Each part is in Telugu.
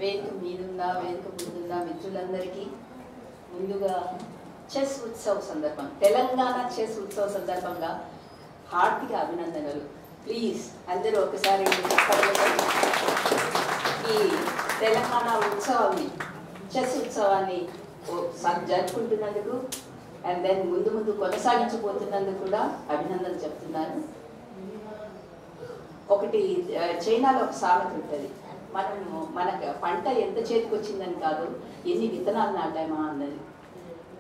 వేదిక మీదున్న వేదిక ముందున్న మిత్రులందరికీ ముందుగా చెస్ ఉత్సవ్ సందర్భం తెలంగాణ చెస్ ఉత్సవ్ సందర్భంగా హార్దిక అభినందనలు. ప్లీజ్ అందరూ ఒకసారి ఈ తెలంగాణ ఉత్సవాన్ని చెస్ ఉత్సవాన్ని జరుపుకుంటున్నందుకు అండ్ దెన్ ముందు ముందు కొనసాగించబోతున్నందుకు కూడా అభినందనలు చెప్తున్నాను. ఒకటి చైనాలో ఒక సామెత ఉంటుంది, మన పంట ఎంత చేతికి వచ్చిందని కాదు ఎన్ని విత్తనాలు నాటామా అన్నది.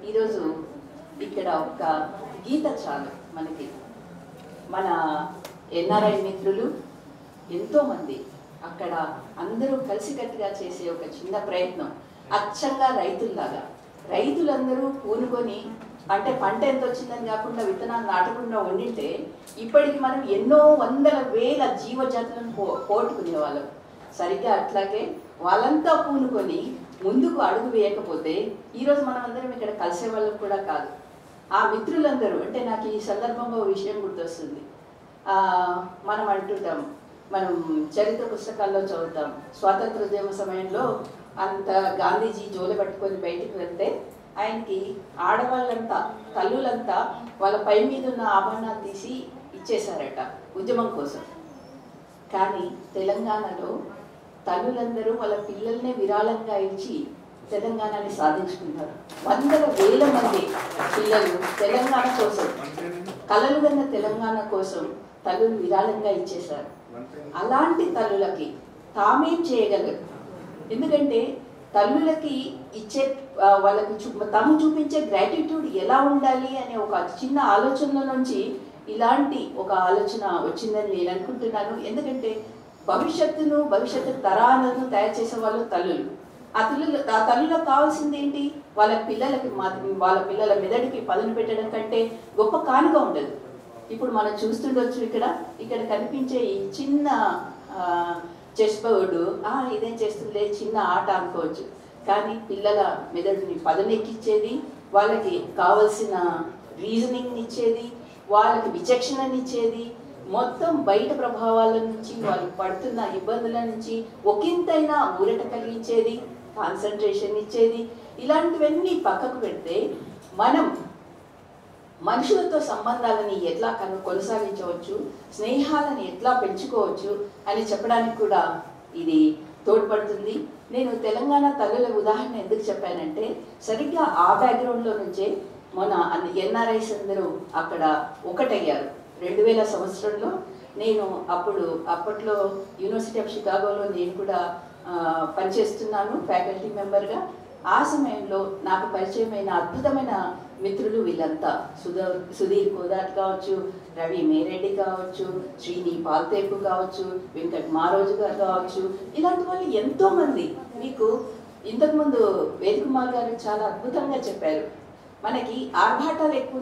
ఈరోజు ఇక్కడ ఒక గీత చాలు మనకి. మన ఎన్ఆర్ఐ మిత్రులు ఎంతోమంది అక్కడ అందరూ కలిసికట్టుగా చేసే ఒక చిన్న ప్రయత్నం, అచ్చంగా రైతుల్లాగా రైతులందరూ పూనుకొని అంటే పంట ఎంత వచ్చిందని కాకుండా విత్తనాలు నాటకుండా ఉండింటే ఇప్పటికి మనం ఎన్నో వందల వేల జీవజాతులను పోగొట్టుకునే వాళ్ళం. సరిగ్గా అట్లాగే వాళ్ళంతా పూనుకొని ముందుకు అడుగు వేయకపోతే ఈరోజు మనం అందరం ఇక్కడ కలిసే వాళ్ళకు కూడా కాదు. ఆ మిత్రులందరూ అంటే నాకు ఈ సందర్భంగా ఒక విషయం గుర్తొస్తుంది. మనం అంటుంటాం, మనం చరిత్ర పుస్తకాల్లో చదువుతాం, స్వాతంత్రోద్యమ సమయంలో అంత గాంధీజీ జోలు పట్టుకొని బయటికి వెళ్తే ఆయనకి ఆడవాళ్ళంతా తల్లులంతా వాళ్ళ పై మీద ఉన్న ఆభరణాలు తీసి ఇచ్చేశారట ఉద్యమం కోసం. కానీ తెలంగాణలో తల్లులందరూ వాళ్ళ పిల్లల్నే విరాళంగా ఇచ్చి తెలంగాణని సాధించుకున్నారు. వందల వేల మంది పిల్లలు తెలంగాణ కోసం, కలలు కన్న తెలంగాణ కోసం తల్లులు విరాళంగా ఇచ్చేశారు. అలాంటి తల్లులకి తామేం చేయగలరు? ఎందుకంటే తల్లులకి ఇచ్చే వాళ్ళకి తాము చూపించే గ్రాటిట్యూడ్ ఎలా ఉండాలి అనే ఒక చిన్న ఆలోచనల నుంచి ఇలాంటి ఒక ఆలోచన వచ్చిందని నేను అనుకుంటున్నాను. ఎందుకంటే భవిష్యత్తు తరాలను తయారు చేసే వాళ్ళు తల్లులు. ఆ తల్లులకు కావాల్సింది ఏంటి? వాళ్ళ పిల్లల మెదడుకి పదును పెట్టడం కంటే గొప్ప కానుక ఉండదు. ఇప్పుడు మనం చూస్తుండొచ్చు, ఇక్కడ కనిపించే ఈ చిన్న చెస్ బోర్డు ఇదేం చేస్తుందే చిన్న ఆట అనుకోవచ్చు, కానీ పిల్లల మెదడుని పదునెక్కిచ్చేది, వాళ్ళకి కావలసిన రీజనింగ్ ఇచ్చేది, వాళ్ళకి విచక్షణనిచ్చేది, మొత్తం బయట ప్రభావాల నుంచి వాళ్ళు పడుతున్న ఇబ్బందుల నుంచి ఒకంతైనా ఊరట కలిగించేది, కాన్సన్ట్రేషన్ ఇచ్చేది. ఇలాంటివన్నీ పక్కకు పెడితే మనం మనుషులతో సంబంధాలని ఎట్లా కొనసాగించవచ్చు, స్నేహాలను ఎట్లా పెంచుకోవచ్చు అని చెప్పడానికి కూడా ఇది తోడ్పడుతుంది. నేను తెలంగాణ తల్లుల ఉదాహరణ ఎందుకు చెప్పానంటే సరిగ్గా ఆ బ్యాక్గ్రౌండ్లో నుంచే మన ఎన్ఆర్ఐస్ అందరూ అక్కడ ఒకటయ్యారు. 2000 సంవత్సరంలో నేను అప్పట్లో యూనివర్సిటీ ఆఫ్ షికాగోలో నేను కూడా పనిచేస్తున్నాను ఫ్యాకల్టీ మెంబర్గా. ఆ సమయంలో నాకు పరిచయమైన అద్భుతమైన మిత్రులు వీళ్ళంతా సుధీర్ కోదాట్ కావచ్చు, రవి మేరెడ్డి కావచ్చు, శ్రీని పాల్తేపు కావచ్చు, వెంకట్ మారోజు గారు కావచ్చు, ఇలాంటి వాళ్ళు ఎంతోమంది. మీకు ఇంతకుముందు వేదకుమార్ గారు చాలా అద్భుతంగా చెప్పారు. మనకి ఆర్భాటాలు ఎక్కువ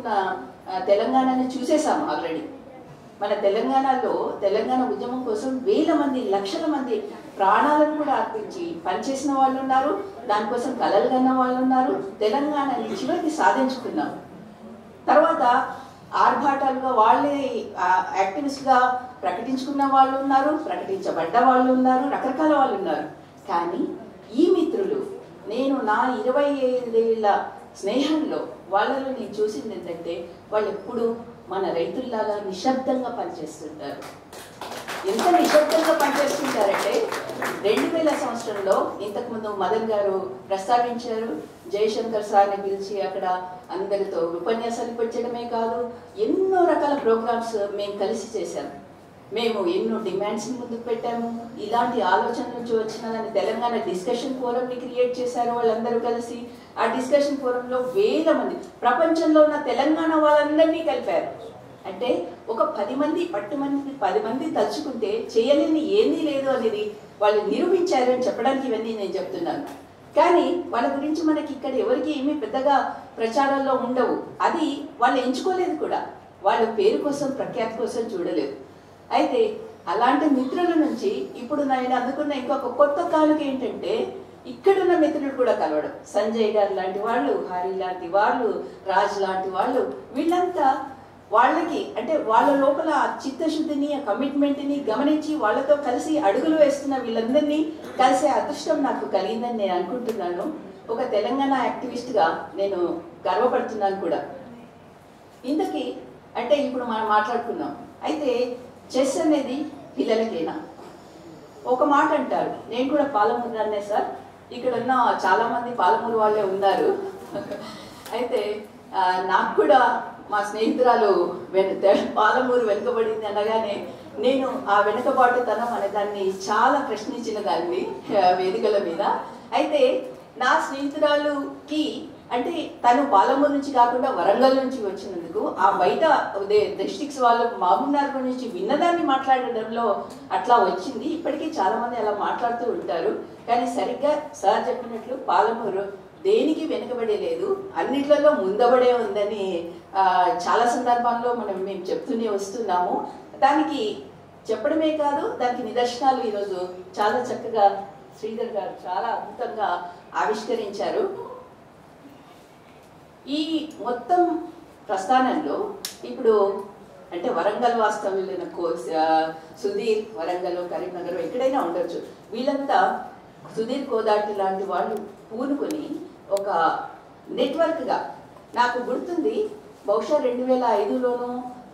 తెలంగాణని చూసేసాము ఆల్రెడీ. మన తెలంగాణలో తెలంగాణ ఉద్యమం కోసం వేల మంది లక్షల మంది ప్రాణాలను కూడా అర్పించి పనిచేసిన వాళ్ళు ఉన్నారు, దానికోసం కలలు కన్న వాళ్ళు ఉన్నారు. తెలంగాణని చివరికి సాధించుకున్నాం. తర్వాత ఆర్భాటాలుగా వాళ్ళే యాక్టివిస్ట్గా ప్రకటించుకున్న వాళ్ళు ఉన్నారు, ప్రకటించబడ్డ వాళ్ళు ఉన్నారు, రకరకాల వాళ్ళు ఉన్నారు. కానీ ఈ మిత్రులు నేను నా 25 ఏళ్ళ స్నేహంలో వాళ్ళలో నేను చూసింది ఏంటంటే వాళ్ళు ఎప్పుడు మన రైతుల్లాగా నిశ్శబ్దంగా పనిచేస్తుంటారు. ఎంత నిశ్శబ్దంగా పనిచేస్తుంటారంటే 2000 సంవత్సరంలో ఇంతకుముందు మదన్ గారు ప్రస్తావించారు, జయశంకర్ సార్ని పిలిచి అక్కడ అందరితో ఉపన్యాసాలు పెట్టడమే కాదు ఎన్నో రకాల ప్రోగ్రామ్స్ మేము కలిసి చేశాము. మేము ఎన్నో డిమాండ్స్ని ముందుకు పెట్టాము. ఇలాంటి ఆలోచన నుంచి వచ్చిన తెలంగాణ డిస్కషన్ ఫోరంని క్రియేట్ చేశారు వాళ్ళందరూ కలిసి. ఆ డిస్కషన్ ఫోరంలో వేల మంది ప్రపంచంలో ఉన్న తెలంగాణ వాళ్ళందరినీ కలిపారు. అంటే ఒక 10 మంది తలుచుకుంటే చేయలేని ఏమీ లేదు అనేది వాళ్ళు నిరూపించారు అని చెప్పడానికి ఇవన్నీ నేను చెప్తున్నాను. కానీ వాళ్ళ గురించి మనకి ఇక్కడ ఎవరికి ఏమీ పెద్దగా ప్రచారాల్లో ఉండవు. అది వాళ్ళు ఎంచుకోలేదు కూడా, వాళ్ళ పేరు కోసం ప్రఖ్యాతి కోసం చూడలేదు. అయితే అలాంటి మిత్రుల నుంచి ఇప్పుడు నేను అందుకున్న ఇంకొక కొత్త కానుక ఏంటంటే ఇక్కడున్న మిత్రులు కూడా కలవడం. సంజయ్ గారు లాంటి వాళ్ళు, హరి లాంటి వాళ్ళు, రాజ్ లాంటి వాళ్ళు, వీళ్ళంతా వాళ్ళకి అంటే వాళ్ళ లోపల ఆ చిత్తశుద్ధిని ఆ కమిట్మెంట్ని గమనించి వాళ్ళతో కలిసి అడుగులు వేస్తున్న వీళ్ళందరినీ కలిసే అదృష్టం నాకు కలిగిందని నేను అనుకుంటున్నాను. ఒక తెలంగాణ యాక్టివిస్ట్గా నేను గర్వపడుతున్నాను కూడా. ఇంతకీ అంటే ఇప్పుడు మనం మాట్లాడుకున్నాం, అయితే చెస్ అనేది పిల్లలకేనా? ఒక మాట అంటారు, నేను కూడా పాలమూరునే సార్, ఇక్కడ ఉన్న చాలామంది పాలమూరు వాళ్ళే ఉన్నారు. అయితే నాకు కూడా మా స్నేహితురాలు పాలమూరు వెనుకబడింది అనగానే నేను ఆ వెనుకబాటుతనం అనే దాన్ని చాలా ప్రశ్నించిన దాన్ని వేదికల మీద. అయితే నా స్నేహితురాలుకి అంటే తను పాలమూరు నుంచి కాకుండా వరంగల్ నుంచి వచ్చినందుకు ఆ బయట డిస్ట్రిక్ట్స్ వాళ్ళు మహబూబ్నగర్ నుంచి విన్నదాన్ని మాట్లాడడంలో అట్లా వచ్చింది. ఇప్పటికీ చాలా మంది అలా మాట్లాడుతూ ఉంటారు. కానీ సరిగ్గా సార్ చెప్పినట్లు పాలమూరు దేనికి వెనుకబడే లేదు, అన్నిట్లలో ముందబడే ఉందని చాలా సందర్భాల్లో మేము చెప్తూనే వస్తున్నాము. దానికి చెప్పడమే కాదు, దానికి నిదర్శనాలు ఈరోజు చాలా చక్కగా శ్రీధర్ గారు చాలా అద్భుతంగా ఆవిష్కరించారు. ఈ మొత్తం ప్రస్థానంలో ఇప్పుడు అంటే వరంగల్ వాస్తవ్యులైన సుధీర్ వరంగల్, కరీంనగర్ ఎక్కడైనా ఉండొచ్చు, వీళ్ళంతా సుధీర్ కోదాటి లాంటి వాళ్ళు పూనుకొని ఒక నెట్వర్క్గా, నాకు గుర్తుంది బహుశా 2005లోనో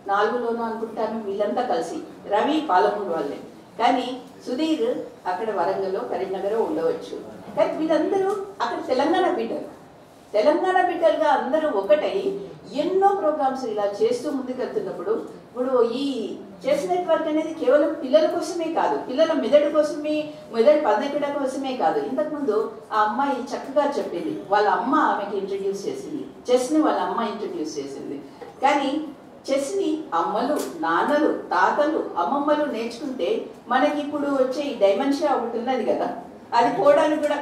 2004లోనో అనుకుంటాను, వీళ్ళంతా కలిసి, రవి పాలమూరు వాళ్ళే, కానీ సుధీర్ అక్కడ వరంగల్ కరీంనగర్ ఉండవచ్చు, కానీ వీళ్ళందరూ అక్కడ తెలంగాణ బిడ్డలుగా అందరూ ఒకటై ఎన్నో ప్రోగ్రామ్స్ ఇలా చేస్తూ ముందుకెళ్తున్నప్పుడు ఇప్పుడు ఈ చెస్ నెట్వర్క్ అనేది కేవలం పిల్లల కోసమే కాదు, పిల్లల మెదడు పదకడ కోసమే కాదు. ఇంతకుముందు ఆ అమ్మాయి చక్కగా చెప్పింది, వాళ్ళ అమ్మ ఆమెకి ఇంట్రడ్యూస్ చేసింది చెస్ని, వాళ్ళ అమ్మ ఇంట్రడ్యూస్ చేసింది. కానీ చెస్ని అమ్మలు, నాన్నలు, తాతలు, అమ్మమ్మలు నేర్చుకుంటే మనకి ఇప్పుడు వచ్చే ఈ డైమెన్షియా ఒకటి ఉన్నది కదా, అది పోవడానికి కూడా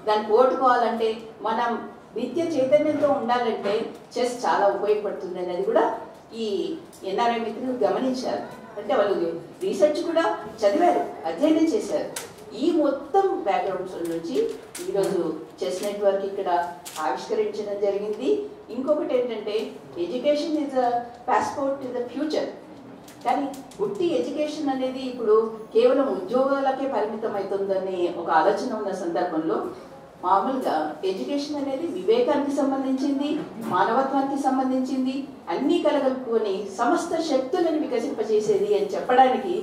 దాన్ని పోగొట్టుకోవాలంటే మనం నిత్య చైతన్యంతో ఉండాలంటే చెస్ చాలా ఉపయోగపడుతుంది అనేది కూడా ఈ ఎన్ఆర్ఐ మిత్రులు గమనించారు. అంటే వాళ్ళు రీసెర్చ్ కూడా చదివారు, అధ్యయనం చేశారు. ఈ మొత్తం బ్యాక్గ్రౌండ్స్ నుంచి ఈరోజు చెస్ నెట్వర్క్ ఇక్కడ ఆవిష్కరించడం జరిగింది. ఇంకొకటి ఏంటంటే education is a passport to the future. కానీ ఉట్టి ఎడ్యుకేషన్ అనేది ఇప్పుడు కేవలం ఉద్యోగాలకే పరిమితం అవుతుందని ఒక ఆలోచన ఉన్న సందర్భంలో మామూలుగా ఎడ్యుకేషన్ అనేది వివేకానికి సంబంధించింది, మానవత్వానికి సంబంధించింది, అన్నీ కలగలుపుకొని సమస్త శక్తులను వికసింపజేసేది అని చెప్పడానికి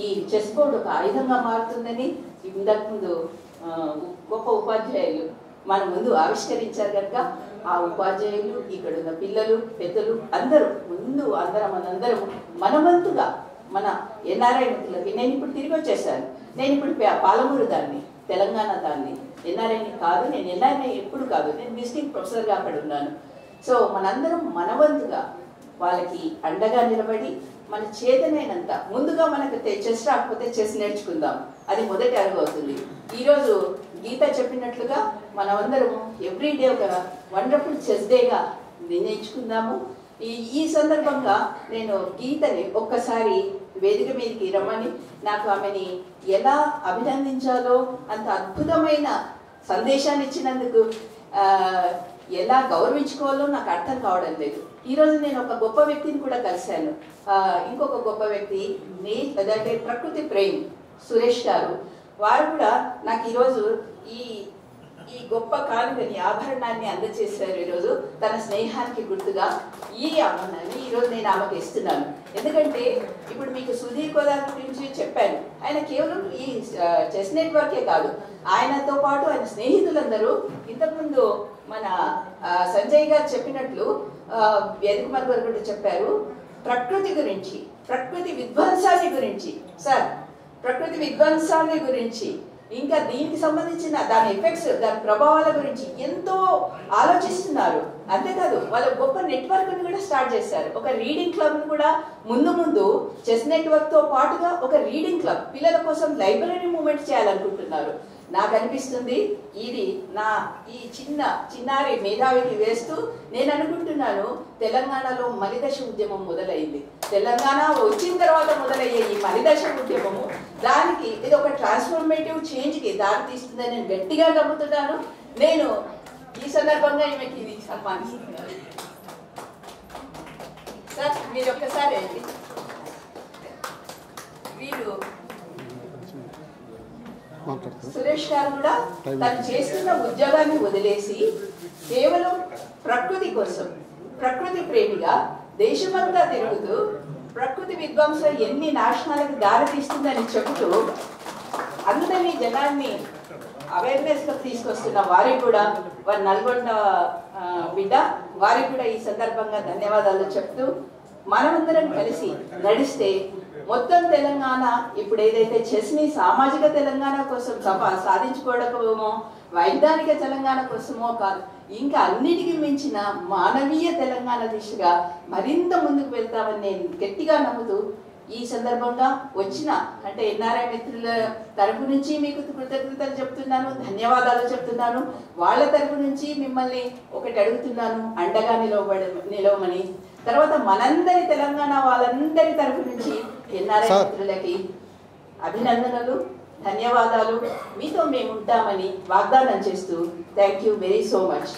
ఈ చెస్ బోర్డు ఒక ఆయుధంగా మారుతుందని ఇంతకు ముందు గొప్ప ఉపాధ్యాయులు మన ముందు ఆవిష్కరించారు కనుక ఆ ఉపాధ్యాయులు, ఇక్కడున్న పిల్లలు, పెద్దలు అందరూ మనందరం మనవంతుగా మన ఎన్ఆర్ఐ మిత్రులకి, నేను ఇప్పుడు తిరిగి వచ్చేసాను, నేను ఇప్పుడు పాలమూరు దాన్ని, తెలంగాణ దాన్ని, ఎన్ఆర్ఐని కాదు, నేను ఎన్ఆర్ఐ ఎప్పుడు కాదు, నేను విజిటింగ్ ప్రొఫెసర్గా అక్కడ ఉన్నాను. సో మనందరం మనవంతుగా వాళ్ళకి అండగా నిలబడి మన చేతనైనంత ముందుగా మనకు చెస్ రాకపోతే చెస్ నేర్చుకుందాం, అది మొదటి అడుగు అవుతుంది. ఈరోజు గీత చెప్పినట్లుగా మనమందరం ఎవ్రీడే ఒక వండర్ఫుల్ చెస్ డేగా నిర్ణయించుకుందాము. ఈ సందర్భంగా నేను గీతని ఒక్కసారి వేదిక మీదకి రమ్మని, నాకు ఆమెని ఎలా అభినందించాలో, అంత అద్భుతమైన సందేశాన్ని ఇచ్చినందుకు ఎలా గౌరవించుకోవాలో నాకు అర్థం కావడం లేదు. ఈరోజు నేను ఒక గొప్ప వ్యక్తిని కూడా కలిశాను, ఇంకొక గొప్ప వ్యక్తి అంటే ప్రకృతి ప్రేమ్ సురేష్ గారు. వారు కూడా నాకు ఈరోజు ఈ గొప్ప కానుకని, ఆభరణాన్ని అందజేశారు. ఈరోజు తన స్నేహానికి గుర్తుగా ఈ ఆభరణాన్ని ఈరోజు నేను ఆమెకు ఇస్తున్నాను. ఎందుకంటే ఇప్పుడు మీకు సుధీర్ కోదార్ గురించి చెప్పాను, ఆయన కేవలం ఈ చెస్ నెట్వర్కే కాదు, ఆయనతో పాటు ఆయన స్నేహితులందరూ ఇంతకుముందు మన సంజయ్ గారు చెప్పినట్లు యదుకుమార్ గారు కూడా చెప్పారు, ప్రకృతి గురించి, ప్రకృతి విధ్వంసాన్ని గురించి, సార్ ప్రకృతి విధ్వంసాన్ని గురించి, ఇంకా దీనికి సంబంధించిన దాని ఎఫెక్ట్స్, దాని ప్రభావాల గురించి ఎంతో ఆలోచిస్తున్నారు. అంతేకాదు వాళ్ళు గొప్ప నెట్వర్క్ని కూడా స్టార్ట్ చేశారు. ఒక రీడింగ్ క్లబ్ని కూడా ముందు చెస్ నెట్వర్క్తో పాటుగా ఒక రీడింగ్ క్లబ్, పిల్లల కోసం లైబ్రరీ మూవ్మెంట్ చేయాలనుకుంటున్నారు. నాకు అనిపిస్తుంది ఇది నా ఈ చిన్నారి మేధావికి వేస్తూ నేను అనుకుంటున్నాను, తెలంగాణలో మలిదశ ఉద్యమం మొదలైంది. తెలంగాణ వచ్చిన తర్వాత మొదలయ్యే ఈ మలిదశ ఉద్యమము దానికి ఇది ఒక ట్రాన్స్ఫర్మేటివ్ చేంజ్కి దారి తీస్తుందని నేను గట్టిగా నమ్ముతున్నాను. నేను ఈ సందర్భంగా ఈమెకి ఇది సన్మానిస్తున్నాను. సార్ మీరు ఒక్కసారి అండి. వీరు సురేష్ గారు కూడా తను చేస్తున్న ఉద్యోగాన్ని వదిలేసి కేవలం ప్రకృతి కోసం, ప్రకృతి ప్రేమిగా దేశమంతా తిరుగుతూ ప్రకృతి విధ్వంసం ఎన్ని నాశనాలకు దారితీస్తుందని చెబుతూ అందరినీ జనాన్ని అవేర్నెస్ లో తీసుకొస్తున్న వారికి కూడా, వారి నల్గొండ బిడ్డ వారికి కూడా ఈ సందర్భంగా ధన్యవాదాలు చెప్తూ, మనమందరం కలిసి నడిస్తే మొత్తం తెలంగాణ ఇప్పుడు ఏదైతే చెస్ని సామాజిక తెలంగాణ కోసం సాధించుకోవడమో, వైజ్ఞానిక తెలంగాణ కోసమో కాదు, ఇంకా అన్నిటికీ మించిన మానవీయ తెలంగాణ దిశగా మరింత ముందుకు వెళ్తామని నేను గట్టిగా నమ్ముతూ ఈ సందర్భంగా వచ్చిన అంటే ఎన్ఆర్ఐ మిత్రుల తరపు నుంచి మీకు కృతజ్ఞతలు చెప్తున్నాను, ధన్యవాదాలు చెప్తున్నాను. వాళ్ళ తరపు నుంచి మిమ్మల్ని ఒకటి అడుగుతున్నాను, అండగా నిలవమని. తర్వాత మనందరి తెలంగాణ వాళ్ళందరి తరపు నుంచి ఎన్ఆర్ఐ మిత్రులకి అభినందనలు, ధన్యవాదాలు. మీతో మేము ఉంటామని వాగ్దానం చేస్తూ thank you very so much.